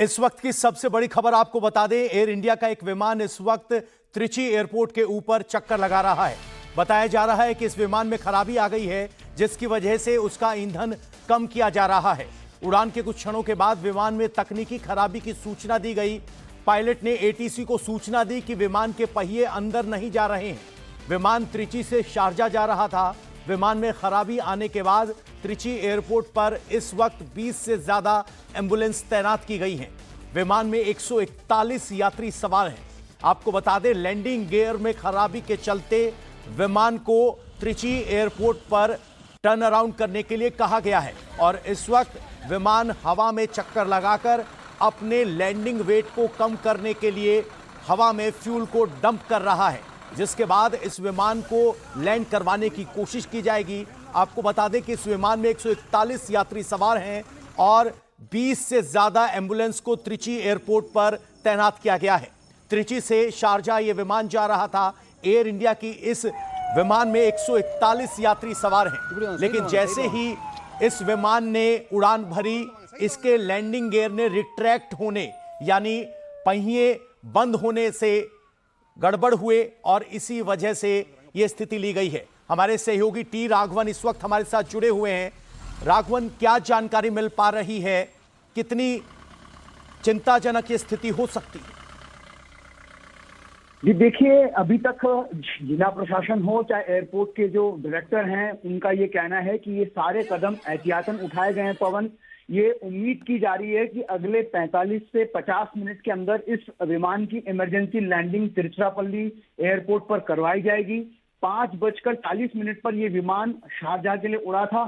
इस वक्त की सबसे बड़ी खबर आपको बता दें, एयर इंडिया का एक विमान इस वक्त त्रिची एयरपोर्ट के ऊपर चक्कर लगा रहा है। बताया जा रहा है कि इस विमान में खराबी आ गई है, जिसकी वजह से उसका ईंधन कम किया जा रहा है। उड़ान के कुछ क्षणों के बाद विमान में तकनीकी खराबी की सूचना दी गई। पायलट ने एटीसी को सूचना दी कि विमान के पहिए अंदर नहीं जा रहे हैं। विमान त्रिची से शारजा जा रहा था। विमान में खराबी आने के बाद त्रिची एयरपोर्ट पर इस वक्त 20 से ज्यादा एम्बुलेंस तैनात की गई हैं। विमान में 141 यात्री सवार हैं। आपको बता दें, लैंडिंग गियर में खराबी के चलते विमान को त्रिची एयरपोर्ट पर टर्न अराउंड करने के लिए कहा गया है और इस वक्त विमान हवा में चक्कर लगाकर अपने लैंडिंग वेट को कम करने के लिए हवा में फ्यूल को डंप कर रहा है, जिसके बाद इस विमान को लैंड करवाने की कोशिश की जाएगी। आपको बता दें कि इस विमान में 141 यात्री सवार हैं और 20 से ज्यादा एम्बुलेंस को त्रिची एयरपोर्ट पर तैनात किया गया है। त्रिची से शारजा ये विमान जा रहा था। एयर इंडिया की इस विमान में 141 यात्री सवार हैं, लेकिन जैसे ही इस विमान ने उड़ान भरी, इसके लैंडिंग गियर ने रिट्रैक्ट होने यानी पहिए बंद होने से गड़बड़ हुए और इसी वजह से यह स्थिति ली गई है। हमारे सहयोगी टी राघवन इस वक्त हमारे साथ जुड़े हुए हैं। राघवन, क्या जानकारी मिल पा रही है? कितनी चिंताजनक ये स्थिति हो सकती है? जी देखिए, अभी तक जिला प्रशासन हो चाहे एयरपोर्ट के जो डायरेक्टर हैं, उनका ये कहना है कि ये सारे कदम एहतियातन उठाए गए हैं। पवन, ये उम्मीद की जा रही है कि अगले 45 से 50 मिनट के अंदर इस विमान की इमरजेंसी लैंडिंग तिरुचिरापल्ली एयरपोर्ट पर करवाई जाएगी। 5:40 पर यह विमान शारजाह के लिए उड़ा था।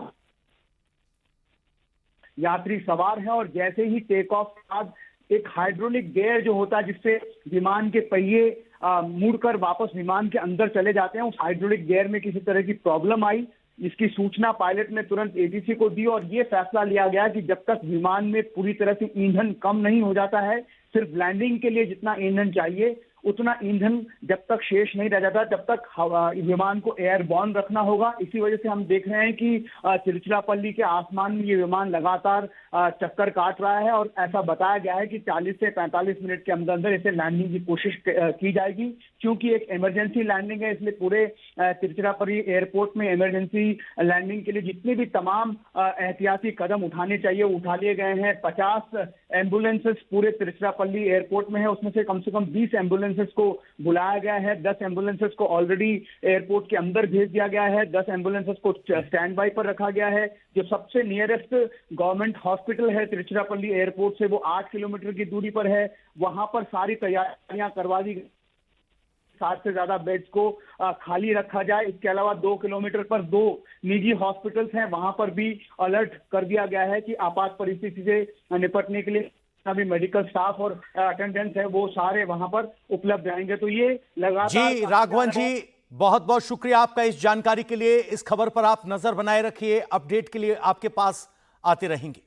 यात्री सवार हैं और जैसे ही टेक ऑफ के बाद एक हाइड्रोलिक गियर जो होता है, जिससे विमान के पहिए मुड़कर वापस विमान के अंदर चले जाते हैं, उस हाइड्रोलिक गियर में किसी तरह की प्रॉब्लम आई। इसकी सूचना पायलट ने तुरंत एटीसी को दी और ये फैसला लिया गया कि जब तक विमान में पूरी तरह से ईंधन कम नहीं हो जाता है, सिर्फ लैंडिंग के लिए जितना ईंधन चाहिए उतना ईंधन जब तक शेष नहीं रह जाता, तब तक विमान को एयरबॉर्न रखना होगा। इसी वजह से हम देख रहे हैं कि तिरुचिरापल्ली के आसमान में ये विमान लगातार चक्कर काट रहा है और ऐसा बताया गया है कि 40 से 45 मिनट के अंदर अंदर इसे लैंडिंग की कोशिश की जाएगी। क्योंकि एक इमरजेंसी लैंडिंग है, इसलिए पूरे तिरुचिरापल्ली एयरपोर्ट में इमरजेंसी लैंडिंग के लिए जितने भी तमाम एहतियाती कदम उठाने चाहिए उठा लिए गए हैं। 50 एम्बुलेंसेस पूरे तिरुचिरापल्ली एयरपोर्ट में है, उसमें से कम 20 एम्बुलेंसेस को बुलाया गया है। 10 एम्बुलेंसेस को ऑलरेडी एयरपोर्ट के अंदर भेज दिया गया है। 10 एम्बुलेंसेस को स्टैंड बाय पर रखा गया है। जो सबसे नियरेस्ट गवर्नमेंट हॉस्पिटल है तिरुचिरापल्ली एयरपोर्ट से, वो 8 किलोमीटर की दूरी पर है। वहां पर सारी तैयारियां करवा दी गई, 60 से ज्यादा बेड्स को खाली रखा जाए। इसके अलावा 2 किलोमीटर पर 2 निजी हॉस्पिटल्स हैं, वहां पर भी अलर्ट कर दिया गया है कि आपात परिस्थिति से निपटने के लिए अभी मेडिकल स्टाफ और अटेंडेंट्स है वो सारे वहां पर उपलब्ध रहेंगे। तो ये लगातार जी राघवन जी, बहुत बहुत शुक्रिया आपका इस जानकारी के लिए। इस खबर पर आप नजर बनाए रखिए, अपडेट के लिए आपके पास आते रहेंगे।